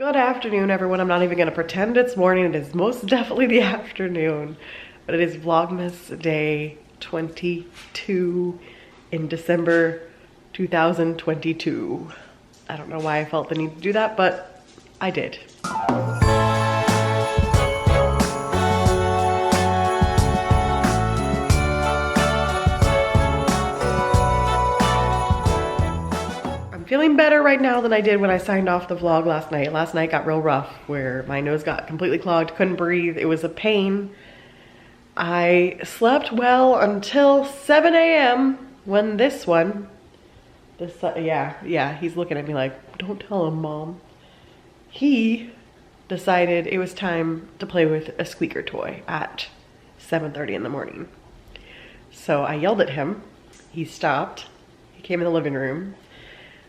Good afternoon, everyone. I'm not even gonna pretend it's morning. It is most definitely the afternoon, but it is Vlogmas Day 22 in December 2022. I don't know why I felt the need to do that, but I did. Feeling better right now than I did when I signed off the vlog last night. Last night got real rough where my nose got completely clogged, couldn't breathe. It was a pain. I slept well until 7 a.m. when he's looking at me like, don't tell him, Mom. He decided it was time to play with a squeaker toy at 7:30 in the morning. So I yelled at him. He stopped. He came in the living room.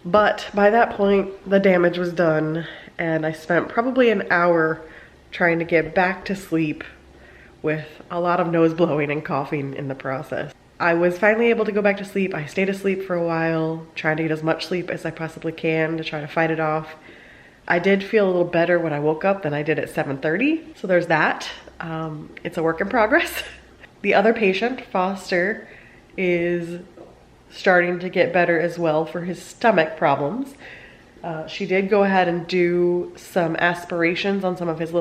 But by that point, the damage was done, and I spent probably an hour trying to get back to sleep with a lot of nose blowing and coughing in the process. I was finally able to go back to sleep. I stayed asleep for a while, trying to get as much sleep as I possibly can to try to fight it off. I did feel a little better when I woke up than I did at 7:30, so there's that. It's a work in progress. The other patient, Foster, is starting to get better as well for his stomach problems. She did go ahead and do some aspirations on some of his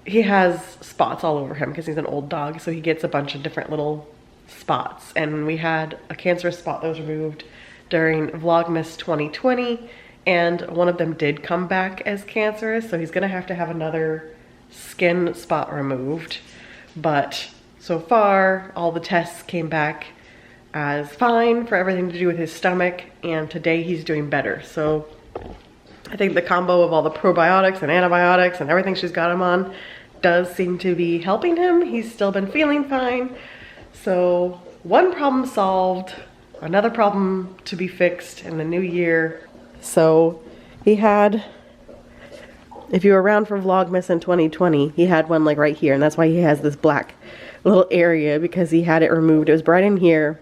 he has spots all over him because he's an old dog, so he gets a bunch of different little spots. And we had a cancerous spot that was removed during Vlogmas 2020, and one of them did come back as cancerous, so he's gonna have to have another skin spot removed. But so far, all the tests came back as fine for everything to do with his stomach, and today he's doing better. So I think the combo of all the probiotics and antibiotics and everything she's got him on does seem to be helping him. He's still been feeling fine. So one problem solved, another problem to be fixed in the new year. So he had, if you were around for Vlogmas in 2020, he had one like right here, and that's why he has this black little area, because he had it removed. It was right in here.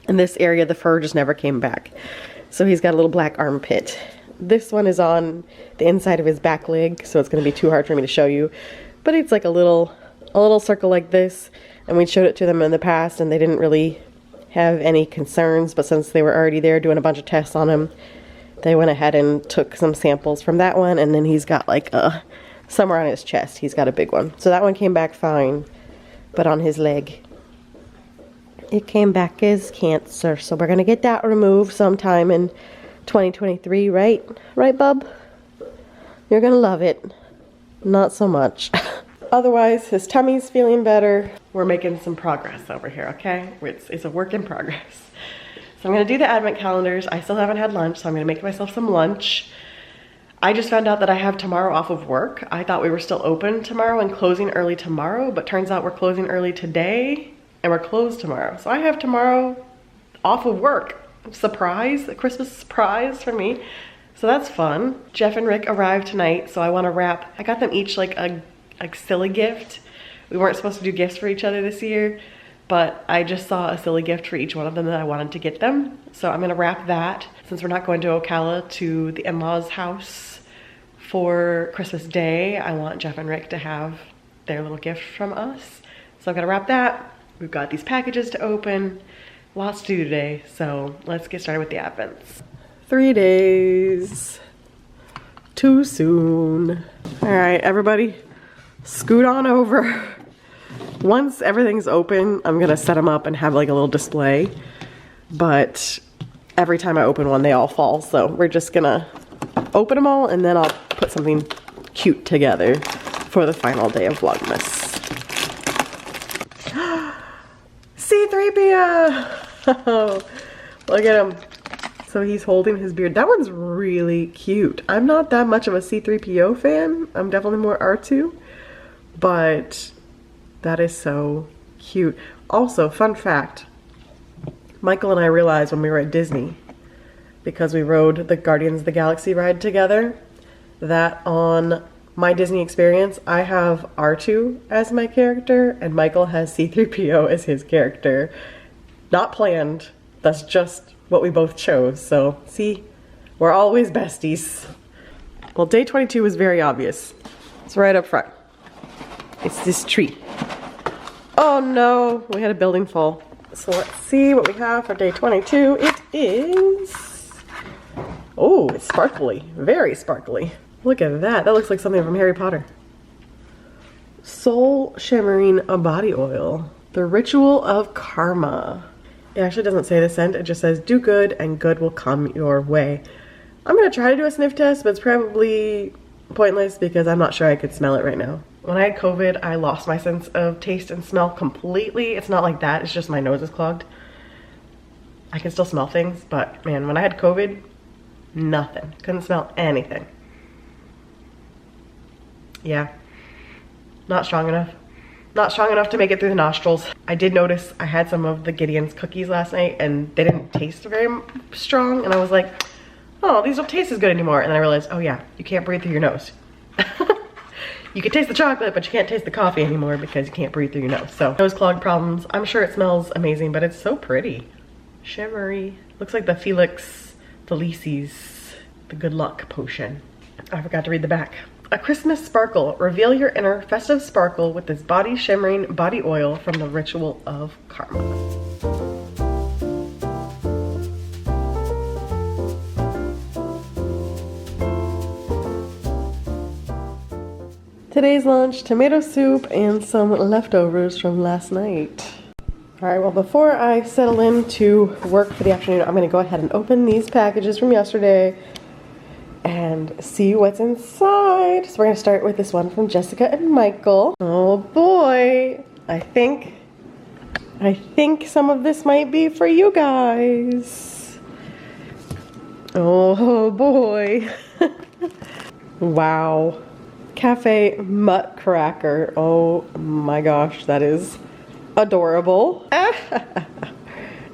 In this area, the fur just never came back. So he's got a little black armpit. This one is on the inside of his back leg, so it's gonna be too hard for me to show you. But it's like a little circle like this, and we showed it to them in the past and they didn't really have any concerns, but since they were already there doing a bunch of tests on him, they went ahead and took some samples from that one, and then he's got like somewhere on his chest, he's got a big one. So that one came back fine, but on his leg, it came back as cancer. So we're gonna get that removed sometime in 2023, right? Right, bub? You're gonna love it. Not so much. Otherwise, his tummy's feeling better. We're making some progress over here, okay? It's a work in progress. So I'm gonna do the advent calendars. I still haven't had lunch, so I'm gonna make myself some lunch. I just found out that I have tomorrow off of work. I thought we were still open tomorrow and closing early tomorrow, but turns out we're closing early today and we're closed tomorrow. So I have tomorrow off of work. Surprise, a Christmas surprise for me. So that's fun. Jeff and Rick arrived tonight, so I want to wrap. I got them each like a silly gift. We weren't supposed to do gifts for each other this year, but I just saw a silly gift for each one of them that I wanted to get them. So I'm gonna wrap that, since we're not going to Ocala to the in-laws' house for Christmas Day. I want Jeff and Rick to have their little gift from us. So I'm gonna wrap that. We've got these packages to open, lots to do today, so let's get started with the advents. 3 days, too soon. All right, everybody, scoot on over. Once everything's open, I'm gonna set them up and have like a little display, but every time I open one, they all fall, so we're just gonna open them all, and then I'll put something cute together for the final day of Vlogmas. C-3PO! Look at him. So he's holding his beard. That one's really cute. I'm not that much of a C-3PO fan. I'm definitely more R2, but that is so cute. Also, fun fact, Michael and I realized when we were at Disney, because we rode the Guardians of the Galaxy ride together, that on my Disney experience, I have R2 as my character, and Michael has C-3PO as his character. Not planned, that's just what we both chose. So, see, we're always besties. Well, day 22 was very obvious. It's right up front. It's this tree. Oh no, we had a building fall. So let's see what we have for day 22. It is... Oh, it's sparkly. Very sparkly. Look at that. That looks like something from Harry Potter. Soul Shimmering Body Oil. The Ritual of Karma. It actually doesn't say the scent. It just says, do good and good will come your way. I'm going to try to do a sniff test, but it's probably pointless because I'm not sure I could smell it right now. When I had COVID, I lost my sense of taste and smell completely. It's not like that. It's just my nose is clogged. I can still smell things, but man, when I had COVID, nothing. Couldn't smell anything. Yeah. Not strong enough. Not strong enough to make it through the nostrils. I did notice I had some of the Gideon's cookies last night and they didn't taste very strong. And I was like, oh, these don't taste as good anymore. And then I realized, oh yeah, you can't breathe through your nose. You can taste the chocolate, but you can't taste the coffee anymore because you can't breathe through your nose. So nose clog problems. I'm sure it smells amazing, but it's so pretty. Shimmery. Looks like the Felix Felicis, the good luck potion. I forgot to read the back. A Christmas sparkle. Reveal your inner festive sparkle with this body shimmering body oil from the Ritual of Karma. Today's lunch, tomato soup and some leftovers from last night. All right, well, before I settle in to work for the afternoon, I'm gonna go ahead and open these packages from yesterday and see what's inside. So we're gonna start with this one from Jessica and Michael. Oh boy, I think some of this might be for you guys. Oh boy. Wow. Cafe Mutt Cracker. Oh my gosh, that is adorable.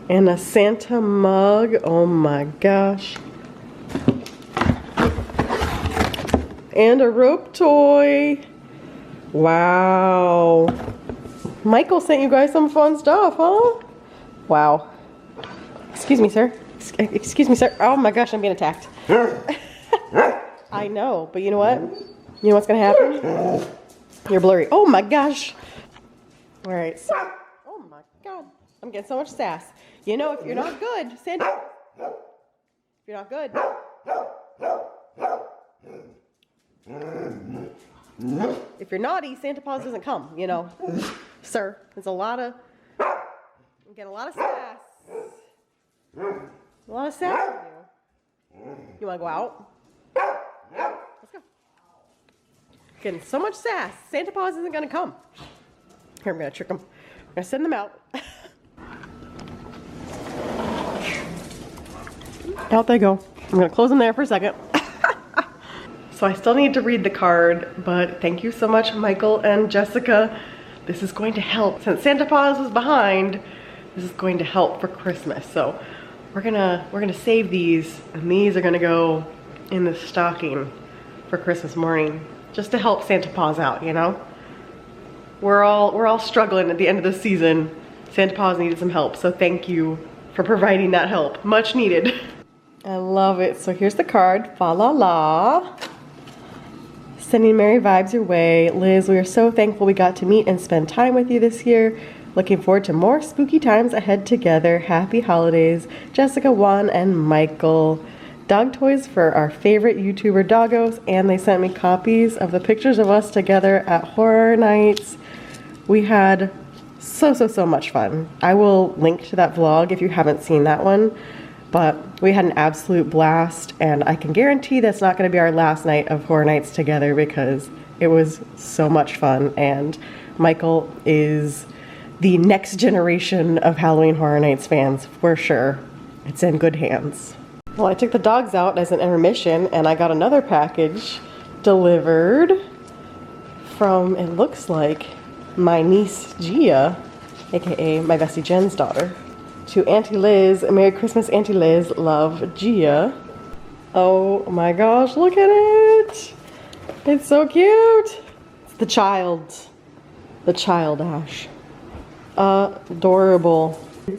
And a Santa mug. Oh my gosh. And a rope toy. Wow. Michael sent you guys some fun stuff, huh? Wow. Excuse me, sir. Excuse me, sir. Oh my gosh, I'm being attacked. I know, but you know what? You know what's gonna happen? You're blurry. Oh my gosh. All right, so, oh my God. I'm getting so much sass. You know, if you're not good, Santa, if you're not good. If you're naughty, Santa Claus doesn't come, you know. Sir, there's a lot of, I'm getting a lot of sass. A lot of sass from you. You wanna go out? Let's go. Getting so much sass. Santa Claus isn't gonna come. Here, I'm gonna trick them. I'm gonna send them out. Out they go. I'm gonna close them there for a second. So I still need to read the card, but thank you so much, Michael and Jessica. This is going to help. Since Santa Claus was behind, this is going to help for Christmas. So we're gonna save these, and these are gonna go in the stocking for Christmas morning, just to help Santa Claus out, you know? We're all struggling at the end of the season. Santa Claus needed some help, so thank you for providing that help. Much needed. I love it. So here's the card. Fa la la. Sending merry vibes your way. Liz, we are so thankful we got to meet and spend time with you this year. Looking forward to more spooky times ahead together. Happy holidays. Jessica, Juan, and Michael. Dog toys for our favorite YouTuber doggos, and they sent me copies of the pictures of us together at Horror Nights. We had so much fun. I will link to that vlog if you haven't seen that one, but we had an absolute blast, and I can guarantee that's not going to be our last night of Horror Nights together because it was so much fun, and Michael is the next generation of Halloween Horror Nights fans for sure. It's in good hands. Well, I took the dogs out as an intermission, and I got another package delivered from, it looks like, my niece Gia, aka my bestie Jen's daughter. To Auntie Liz. Merry Christmas, Auntie Liz. Love, Gia. Oh my gosh, look at it. It's so cute. It's the child. The child Ash. Adorable.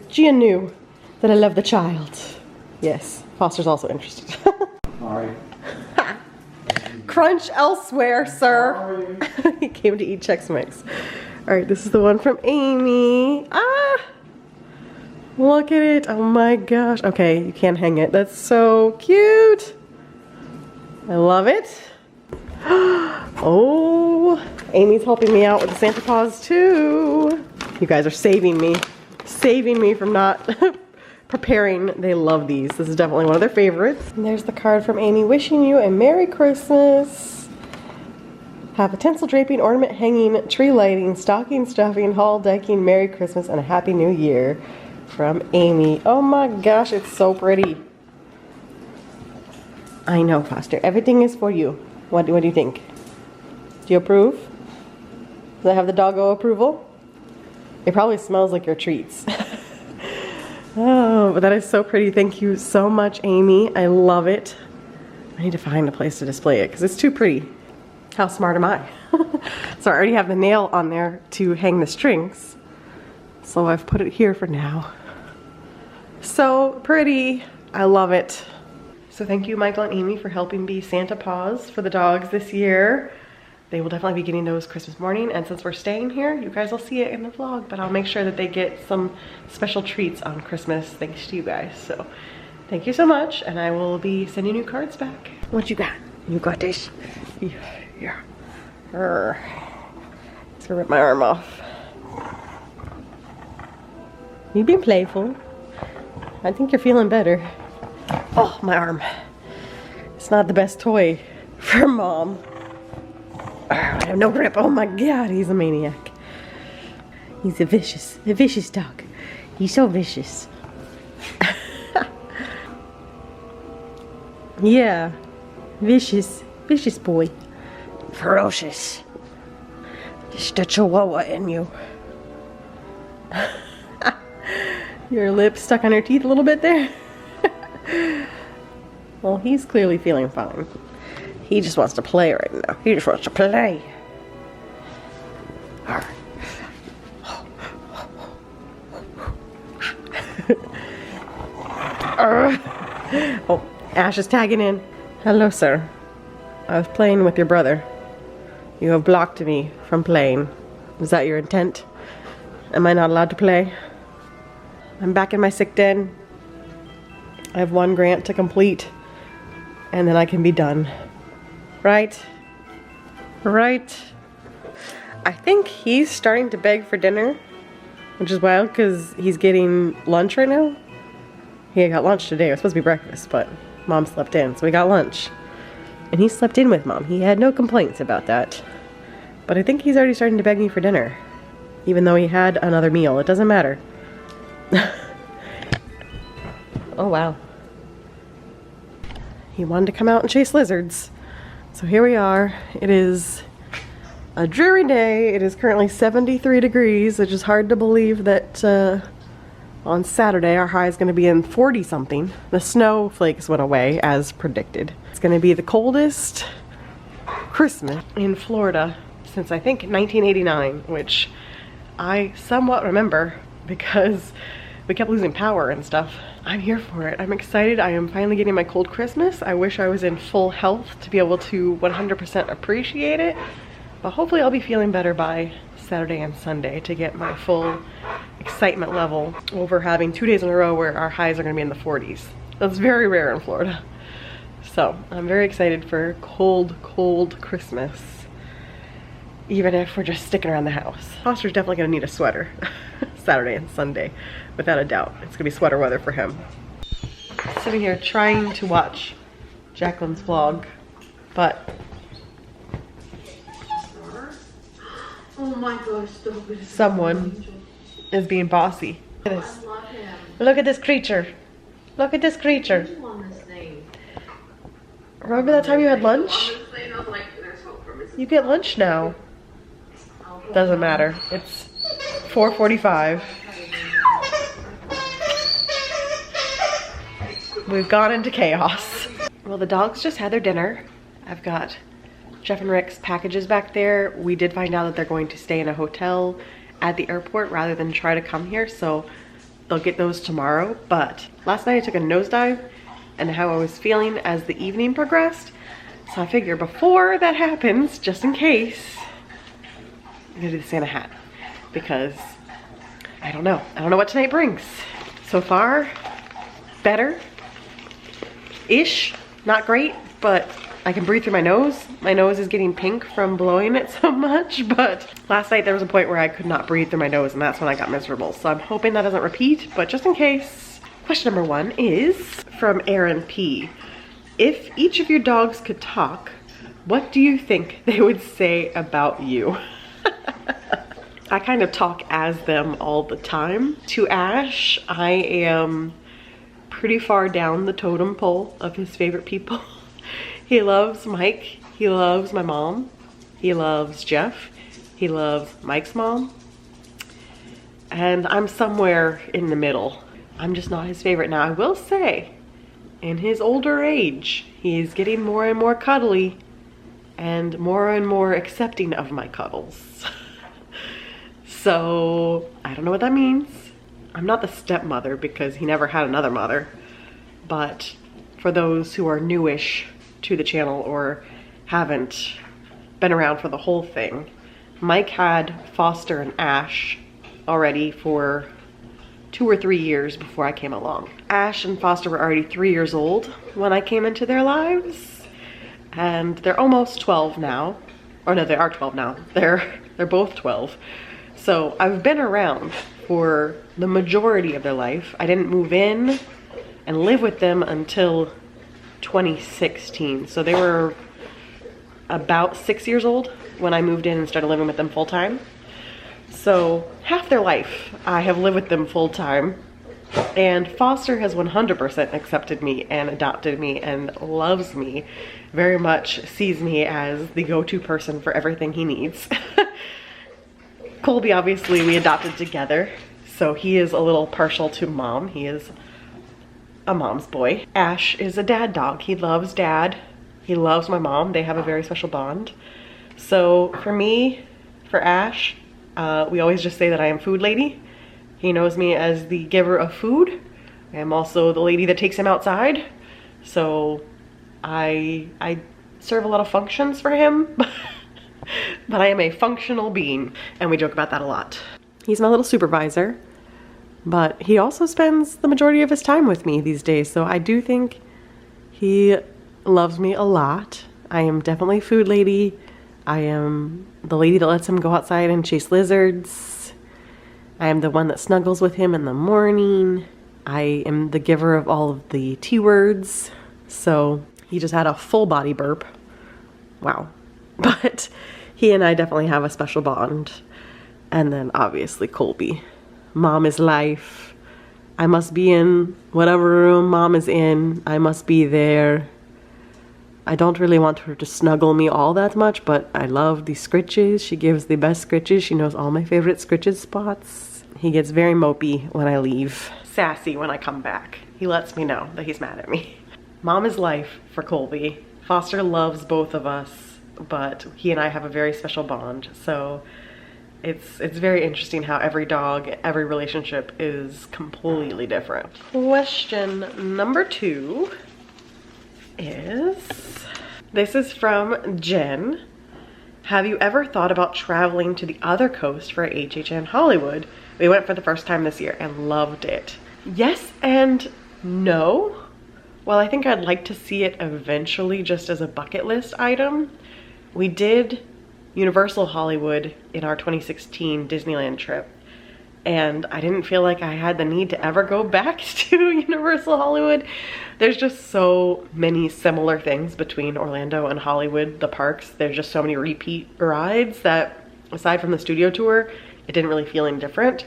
Gia knew that I love the child. Yes. Foster's also interested. Alright. Crunch elsewhere, sir. He came to eat Chex Mix. All right, this is the one from Amy. Ah, look at it. Oh my gosh. Okay, you can't hang it. That's so cute. I love it. Oh, Amy's helping me out with the Santa Paws too. You guys are saving me from not preparing. They love these. This is definitely one of their favorites. And there's the card from Amy wishing you a Merry Christmas. Have a tinsel draping, ornament hanging, tree lighting, stocking stuffing, hall decking, Merry Christmas, and a Happy New Year from Amy. Oh my gosh, it's so pretty. I know, Foster. Everything is for you. What do you think? Do you approve? Does it have the doggo approval? It probably smells like your treats. Oh, but that is so pretty. Thank you so much, Amy. I love it. I need to find a place to display it because it's too pretty. How smart am I? So I already have the nail on there to hang the strings. So I've put it here for now. So pretty. I love it. So thank you, Michael and Amy, for helping be Santa Paws for the dogs this year. They will definitely be getting those Christmas morning, and since we're staying here, you guys will see it in the vlog, but I'll make sure that they get some special treats on Christmas thanks to you guys. So thank you so much, and I will be sending you cards back. What you got? You got this? Yeah. Let's rip my arm off. You've been playful. I think you're feeling better. Oh, my arm. It's not the best toy for Mom. I have no grip. Oh my God, he's a maniac. He's a vicious dog. He's so vicious. Yeah, vicious boy. Ferocious. Just a chihuahua in you. Your lip stuck on your teeth a little bit there. Well, he's clearly feeling fine. He just wants to play right now. He just wants to play. Oh, Ash is tagging in. Hello, sir. I was playing with your brother. You have blocked me from playing. Is that your intent? Am I not allowed to play? I'm back in my sick den. I have one grant to complete, and then I can be done. Right? Right? I think he's starting to beg for dinner, which is wild because he's getting lunch right now. He got lunch today. It was supposed to be breakfast, but Mom slept in, so we got lunch. And he slept in with Mom. He had no complaints about that. But I think he's already starting to beg me for dinner, even though he had another meal. It doesn't matter. Oh, wow. He wanted to come out and chase lizards. So here we are. It is a dreary day. It is currently 73 degrees, which is hard to believe that on Saturday our high is going to be in 40 something. The snowflakes went away as predicted. It's going to be the coldest Christmas in Florida since I think 1989, which I somewhat remember because we kept losing power and stuff. I'm here for it. I'm excited. I am finally getting my cold Christmas. I wish I was in full health to be able to 100% appreciate it, but hopefully I'll be feeling better by Saturday and Sunday to get my full excitement level over having 2 days in a row where our highs are going to be in the 40s. That's very rare in Florida. So I'm very excited for cold Christmas, even if we're just sticking around the house. Foster's definitely going to need a sweater Saturday and Sunday, without a doubt. It's gonna be sweater weather for him. Sitting here trying to watch Jacqueline's vlog, but oh my gosh, someone is being bossy. Look at this. Look at this creature. Look at this creature. Remember that time you had lunch? You get lunch now. Doesn't matter. It's 4:45. We've gone into chaos. Well, the dogs just had their dinner. I've got Jeff and Rick's packages back there. We did find out that they're going to stay in a hotel at the airport rather than try to come here, so they'll get those tomorrow. But last night I took a nosedive and how I was feeling as the evening progressed So I figure before that happens, just in case, I'm gonna do the Santa hat because I don't know. I don't know what tonight brings. So far, better-ish, not great, but I can breathe through my nose. My nose is getting pink from blowing it so much, but last night there was a point where I could not breathe through my nose and that's when I got miserable. So I'm hoping that doesn't repeat, but just in case. Question number 1 is from Aaron P. If each of your dogs could talk, what do you think they would say about you? I kind of talk as them all the time. To Ash, I am pretty far down the totem pole of his favorite people. He loves Mike, he loves my mom, he loves Jeff, he loves Mike's mom, and I'm somewhere in the middle. I'm just not his favorite. Now I will say, in his older age, he's getting more and more cuddly and more accepting of my cuddles. So I don't know what that means. I'm not the stepmother because he never had another mother, but for those who are newish to the channel or haven't been around for the whole thing, Mike had Foster and Ash already for 2 or 3 years before I came along. Ash and Foster were already 3 years old when I came into their lives, and they're almost 12 now. Or no, they are 12 now. They're both 12. So I've been around for the majority of their life. I didn't move in and live with them until 2016. So they were about 6 years old when I moved in and started living with them full time. So half their life I have lived with them full time, and Foster has 100% accepted me and adopted me and loves me very much, sees me as the go-to person for everything he needs. Colby, obviously, we adopted together, so he is a little partial to mom. He is a mom's boy. Ash is a dad dog. He loves dad. He loves my mom. They have a very special bond. So for me, for Ash, we always just say that I am food lady. He knows me as the giver of food. I am also the lady that takes him outside. So I serve a lot of functions for him. But I am a functional being, and we joke about that a lot. He's my little supervisor, but he also spends the majority of his time with me these days, so I do think he loves me a lot. I am definitely food lady. I am the lady that lets him go outside and chase lizards. I am the one that snuggles with him in the morning. I am the giver of all of the T words. So he just had a full body burp. Wow. But he and I definitely have a special bond. And then obviously Colby. Mom is life. I must be in whatever room mom is in. I must be there. I don't really want her to snuggle me all that much, but I love the scritches. She gives the best scritches. She knows all my favorite scritches spots. He gets very mopey when I leave. Sassy when I come back. He lets me know that he's mad at me. Mom is life for Colby. Foster loves both of us, but he and I have a very special bond. So it's very interesting how every dog, every relationship is completely different. Question number 2 is, this is from Jen. Have you ever thought about traveling to the other coast for HHN Hollywood? We went for the first time this year and loved it. Yes and no. Well, I think I'd like to see it eventually just as a bucket list item. We did Universal Hollywood in our 2016 Disneyland trip, and I didn't feel like I had the need to ever go back to Universal Hollywood. There's just so many similar things between Orlando and Hollywood, the parks. There's just so many repeat rides that, aside from the studio tour, it didn't really feel any different.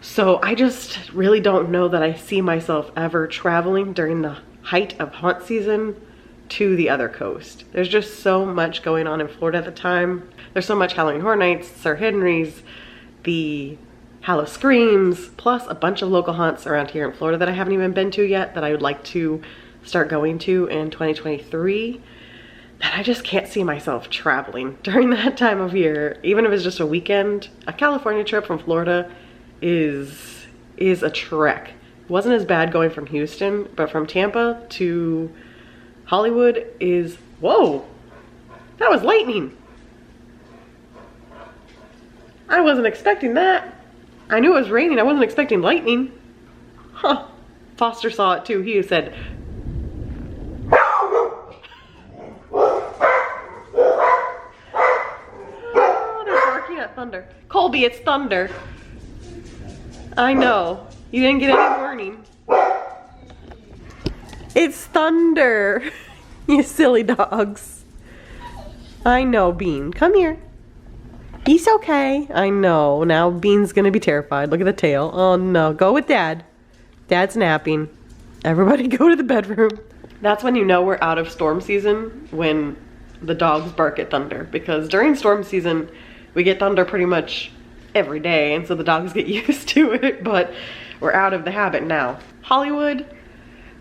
So I just really don't know that I see myself ever traveling during the height of haunt season to the other coast. There's just so much going on in Florida at the time. There's so much Halloween Horror Nights, Sir Henry's, the Hallow Screams, plus a bunch of local haunts around here in Florida that I haven't even been to yet that I would like to start going to in 2023, that I just can't see myself traveling during that time of year. Even if it's just a weekend, a California trip from Florida is a trek. It wasn't as bad going from Houston, but from Tampa to Hollywood is Whoa, that was lightning. I wasn't expecting that. I knew it was raining, I wasn't expecting lightning. Huh, Foster saw it too. He said, oh, they're barking at thunder. Colby, it's thunder. I know, you didn't get any warning. It's thunder, you silly dogs. I know, Bean, come here. He's okay. I know, now Bean's gonna be terrified. Look at the tail. Oh no, go with Dad. Dad's napping. Everybody go to the bedroom. That's when you know we're out of storm season, when the dogs bark at thunder. Because during storm season, we get thunder pretty much every day, and so the dogs get used to it, but we're out of the habit now. Hollywood,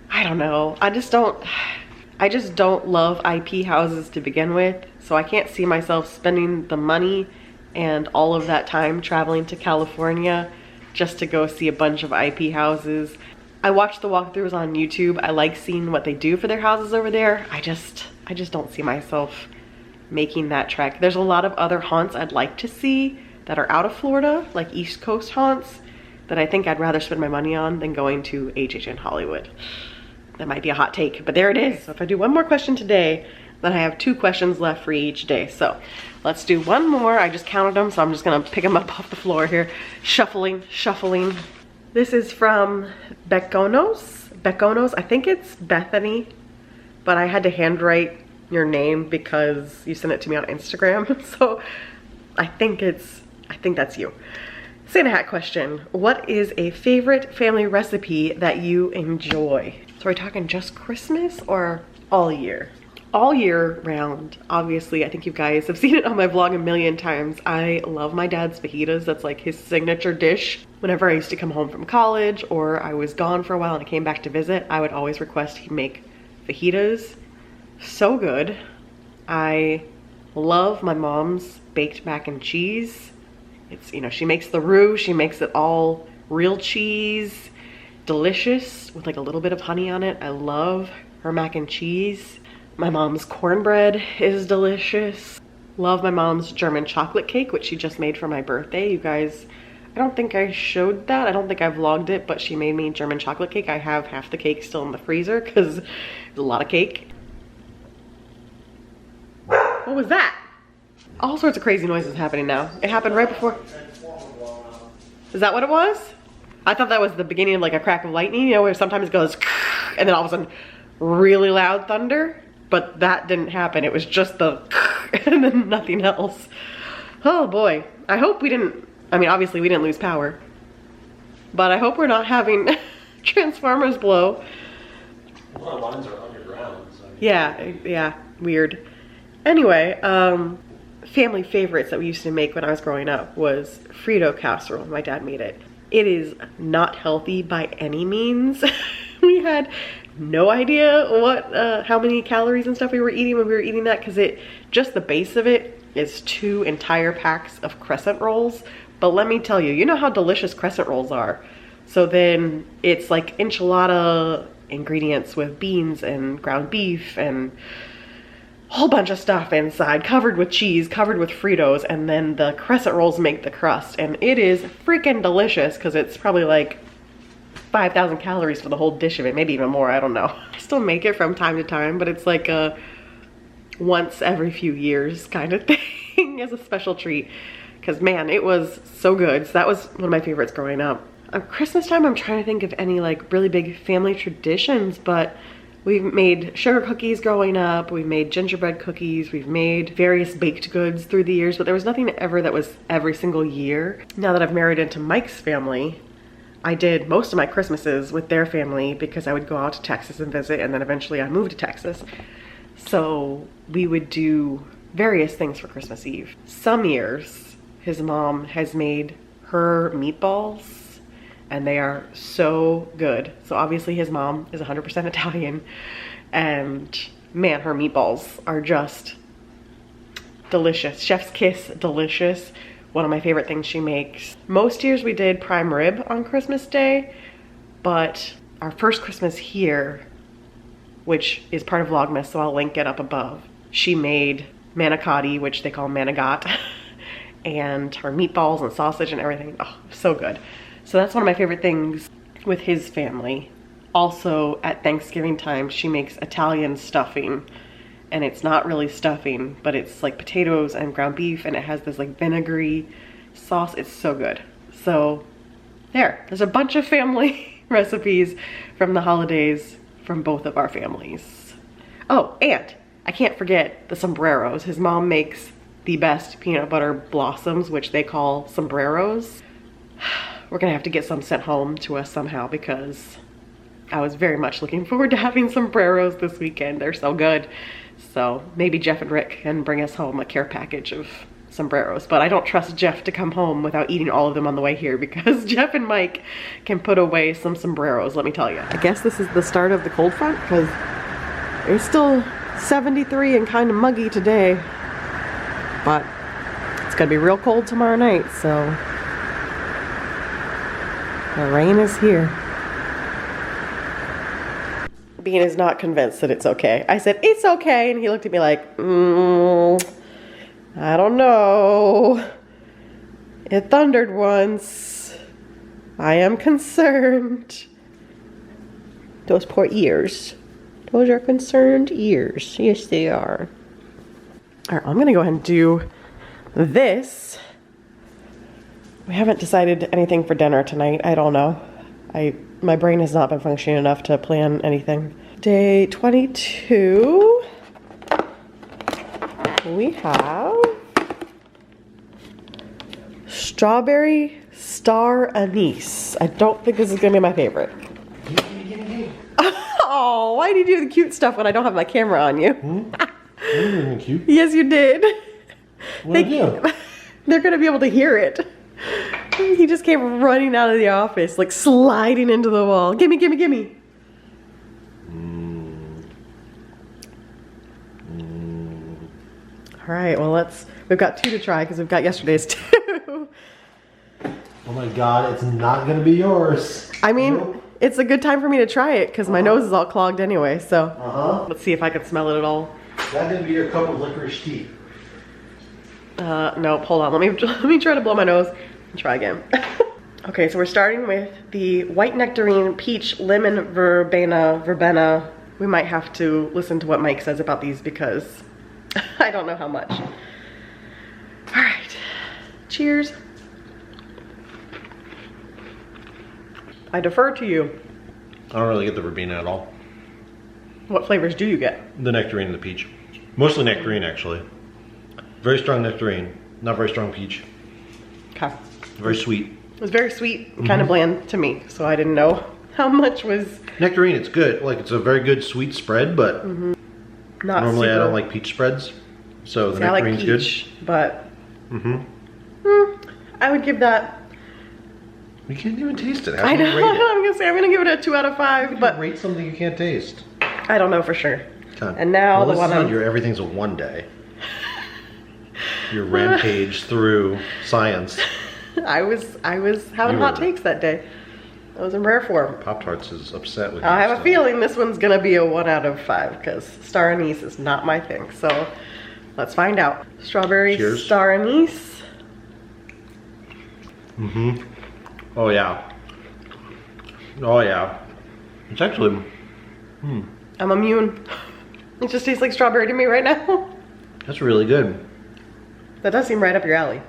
I don't know. I just don't love IP houses to begin with, so I can't see myself spending the money and all of that time traveling to California just to go see a bunch of IP houses. I watch the walkthroughs on YouTube. I like seeing what they do for their houses over there. I just don't see myself making that trek. There's a lot of other haunts I'd like to see that are out of Florida, like East Coast haunts, that I think I'd rather spend my money on than going to HH in Hollywood. That might be a hot take, but there it is. So if I do one more question today, then I have 2 questions left for each day. So let's do one more. I just counted them, so I'm just gonna pick them up off the floor here. Shuffling. This is from Beconos. I think it's Bethany, but I had to handwrite your name because you sent it to me on Instagram. So I think that's you. Santa hat question. What is a favorite family recipe that you enjoy? So are we talking just Christmas or all year? All year round, obviously. I think you guys have seen it on my vlog a million times. I love my dad's fajitas. That's like his signature dish. Whenever I used to come home from college or I was gone for a while and I came back to visit, I would always request he make fajitas. So good. I love my mom's baked mac and cheese. It's, you know, she makes the roux, she makes it all real cheese, delicious with like a little bit of honey on it. I love her mac and cheese. My mom's cornbread is delicious. Love my mom's German chocolate cake, which she just made for my birthday. You guys, I don't think I showed that. I don't think I vlogged it, but she made me German chocolate cake. I have half the cake still in the freezer because there's a lot of cake. What was that? All sorts of crazy noises happening now. It happened right before. Is that what it was? I thought that was the beginning of like a crack of lightning, you know, where sometimes it goes and then all of a sudden really loud thunder, but that didn't happen. It was just the and then nothing else. Oh boy. I hope we didn't, I mean, obviously we didn't lose power, but I hope we're not having transformers blow. A lot of lines are underground. So Yeah, weird. Anyway, family favorites that we used to make when I was growing up was Frito casserole. My dad made it. It is not healthy by any means. We had no idea what, how many calories and stuff we were eating when we were eating that, because just the base of it is 2 entire packs of crescent rolls. But let me tell you, you know how delicious crescent rolls are. So then it's like enchilada ingredients with beans and ground beef and whole bunch of stuff inside, covered with cheese, covered with Fritos, and then the crescent rolls make the crust, and it is freaking delicious because it's probably like 5,000 calories for the whole dish of it, maybe even more, I don't know. I still make it from time to time, but it's like a once every few years kind of thing as a special treat, because man, it was so good. So that was one of my favorites growing up. At Christmas time, I'm trying to think of any like really big family traditions, but we've made sugar cookies growing up, we've made gingerbread cookies, we've made various baked goods through the years, but there was nothing ever that was every single year. Now that I've married into Mike's family, I did most of my Christmases with their family because I would go out to Texas and visit, and then eventually I moved to Texas. So we would do various things for Christmas Eve. Some years, his mom has made her meatballs, and they are so good. So obviously his mom is 100% Italian, and man, her meatballs are just delicious. Chef's kiss delicious. One of my favorite things she makes. Most years we did prime rib on Christmas Day, but our first Christmas here, which is part of Vlogmas, so I'll link it up above. She made manicotti, which they call manigot, and her meatballs and sausage and everything. Oh, so good. So that's one of my favorite things with his family. Also, at Thanksgiving time, she makes Italian stuffing, and it's not really stuffing, but it's like potatoes and ground beef, and it has this like vinegary sauce. It's so good. So there's a bunch of family recipes from the holidays from both of our families. Oh, and I can't forget the sombreros. His mom makes the best peanut butter blossoms, which they call sombreros. We're gonna have to get some sent home to us somehow because I was very much looking forward to having sombreros this weekend. They're so good. So maybe Jeff and Rick can bring us home a care package of sombreros, but I don't trust Jeff to come home without eating all of them on the way here because Jeff and Mike can put away some sombreros, let me tell you. I guess this is the start of the cold front because it's still 73 and kind of muggy today, but it's gonna be real cold tomorrow night, so the rain is here. Bean is not convinced that it's okay. I said, it's okay, and he looked at me like, I don't know. It thundered once. I am concerned. Those poor ears. Those are concerned ears. Yes, they are. All right, I'm gonna go ahead and do this. We haven't decided anything for dinner tonight. I don't know. My brain has not been functioning enough to plan anything. Day 22. We have strawberry star anise. I don't think this is gonna be my favorite. Oh, why do you do the cute stuff when I don't have my camera on you? I didn't even cute. Yes, you did. What They're gonna be able to hear it. He just came running out of the office, like sliding into the wall. Gimme, gimme, gimme. All right, well we've got 2 to try because we've got yesterday's too. Oh my God, it's not gonna be yours. I mean, it's a good time for me to try it because my nose is all clogged anyway, so. Let's see if I can smell it at all. That's gonna be your cup of licorice tea. Nope, hold on, let me try to blow my nose and try again. Okay, so we're starting with the white nectarine, peach, lemon, verbena. We might have to listen to what Mike says about these because I don't know how much. All right, cheers. I defer to you. I don't really get the verbena at all. What flavors do you get? The nectarine and the peach. Mostly nectarine, actually. Very strong nectarine, not very strong peach. Okay. Very sweet. It was very sweet, kind of bland to me, so I didn't know how much was... Nectarine, it's good. Like, it's a very good sweet spread, but not normally super... I don't like peach spreads. So the See, I like nectarine's peach, good. But I would give that... You can't even taste it. How I can know, you rate it? I'm gonna say I'm gonna give it a 2 out of 5, but Rate something you can't taste. I don't know for sure. Okay. And now well, the one I'm... your everything's a one day. Your rampage through science. I was having hot takes that day. I was in rare form. Pop-Tarts is upset with you. I have a feeling this one's gonna be a 1 out of 5 because star anise is not my thing. So let's find out. Strawberry Cheers. star anise. Oh yeah. Oh yeah. It's actually. I'm immune. It just tastes like strawberry to me right now. That's really good. That does seem right up your alley.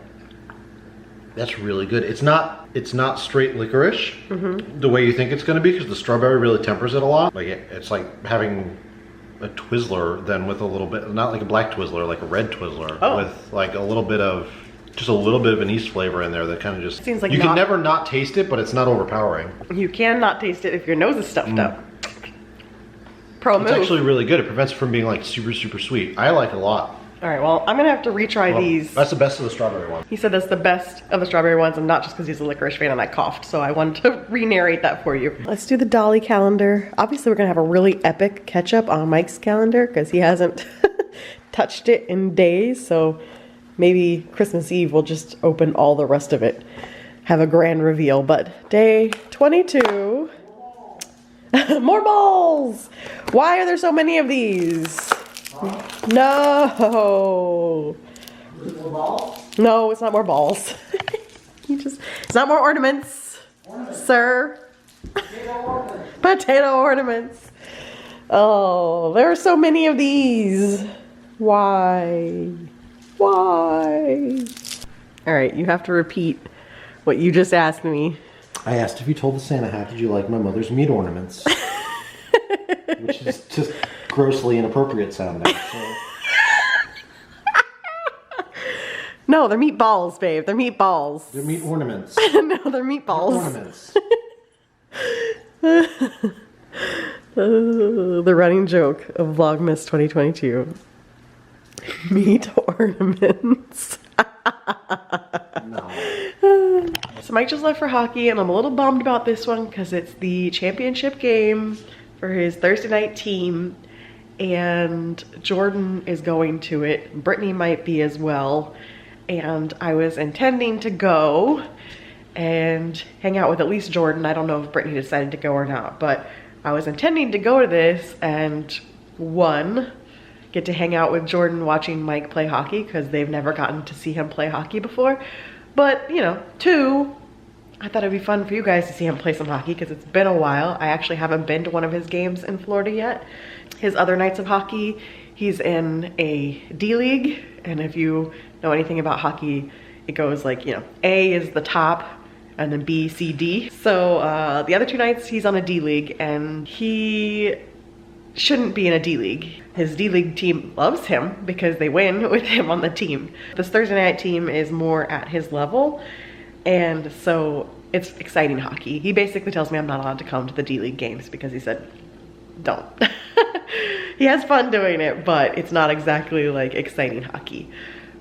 That's really good. It's not straight licorice the way you think it's going to be because the strawberry really tempers it a lot. Like it's like having a Twizzler then with a little bit, not like a black Twizzler, like a red Twizzler with like a little bit of anise flavor in there that kind of just seems like you can never not taste it, but it's not overpowering. You cannot taste it if your nose is stuffed up. Pro move. It's actually really good. It prevents it from being like super sweet. I like it a lot. All right, well, I'm gonna have to retry these. That's the best of the strawberry one. He said that's the best of the strawberry ones, and not just because he's a licorice fan and I coughed, so I wanted to re-narrate that for you. Let's do the Dolly calendar. Obviously, we're gonna have a really epic catch-up on Mike's calendar because he hasn't touched it in days, so maybe Christmas Eve we'll just open all the rest of it. Have a grand reveal, but day 22. More balls! Why are there so many of these? No! No, it's not more balls. It's not more ornaments, sir. Potato ornaments. Oh, there are so many of these. Why? Why? All right, you have to repeat what you just asked me. I asked if you told the Santa hat, did you like my mother's meat ornaments? Which is just grossly inappropriate sounding. So. No, they're meatballs, babe. They're meatballs. They're meat ornaments. No, they're meatballs. They're ornaments. The running joke of Vlogmas 2022. Meat ornaments. No. So Mike just left for hockey, and I'm a little bummed about this one because it's the championship game for his Thursday night team, and Jordan is going to it. Brittany might be as well. And I was intending to go and hang out with at least Jordan. I don't know if Brittany decided to go or not, but I was intending to go to this and one, get to hang out with Jordan watching Mike play hockey because they've never gotten to see him play hockey before. But, you know, two, I thought it'd be fun for you guys to see him play some hockey because it's been a while. I actually haven't been to one of his games in Florida yet. His other nights of hockey, he's in a D-League, and if you know anything about hockey, it goes like, you know, A is the top, and then B, C, D. So the other two nights he's on a D-League, and he shouldn't be in a D-League. His D-League team loves him because they win with him on the team. This Thursday night team is more at his level, and so it's exciting hockey. He basically tells me I'm not allowed to come to the D-League games because he said, don't. He has fun doing it, but it's not exactly like exciting hockey.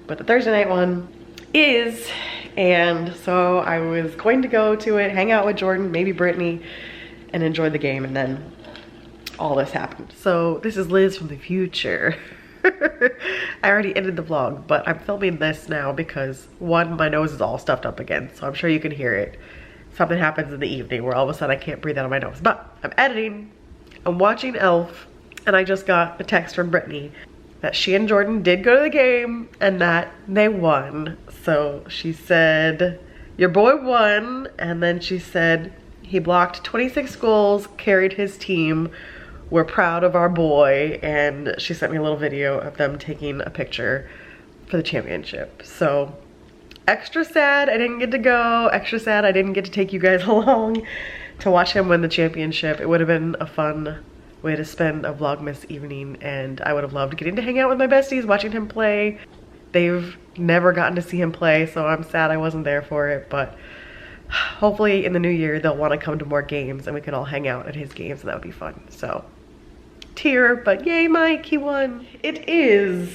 But the Thursday night one is, and so I was going to go to it, hang out with Jordan, maybe Brittany, and enjoy the game, and then all this happened. So this is Liz from the future. I already ended the vlog, but I'm filming this now because one, my nose is all stuffed up again, so I'm sure you can hear it. Something happens in the evening where all of a sudden I can't breathe out of my nose, but I'm editing, I'm watching Elf, and I just got a text from Brittany that she and Jordan did go to the game and that they won. So she said, your boy won, and then she said, he blocked 26 goals, carried his team, we're proud of our boy, and she sent me a little video of them taking a picture for the championship. So extra sad I didn't get to go, extra sad I didn't get to take you guys along to watch him win the championship. It would have been a fun way to spend a Vlogmas evening, and I would have loved getting to hang out with my besties, watching him play. They've never gotten to see him play, so I'm sad I wasn't there for it, but hopefully in the new year they'll want to come to more games and we can all hang out at his games, and that would be fun. So tear, but yay Mike, he won. It is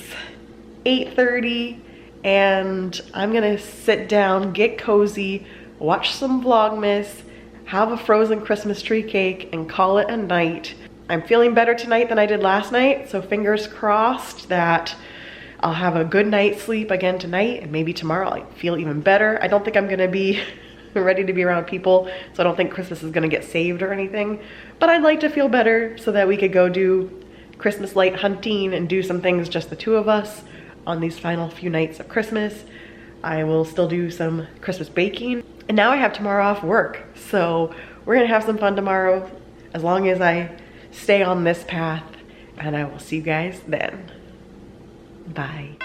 8:30 and I'm gonna sit down, get cozy, watch some Vlogmas, have a frozen Christmas tree cake, and call it a night. I'm feeling better tonight than I did last night, so fingers crossed that I'll have a good night's sleep again tonight, and maybe tomorrow I'll feel even better. I don't think I'm gonna be ready to be around people, so I don't think Christmas is gonna get saved or anything, but I'd like to feel better so that we could go do Christmas light hunting and do some things just the two of us on these final few nights of Christmas. I will still do some Christmas baking, and now I have tomorrow off work, so we're gonna have some fun tomorrow as long as I stay on this path, and I will see you guys then. Bye.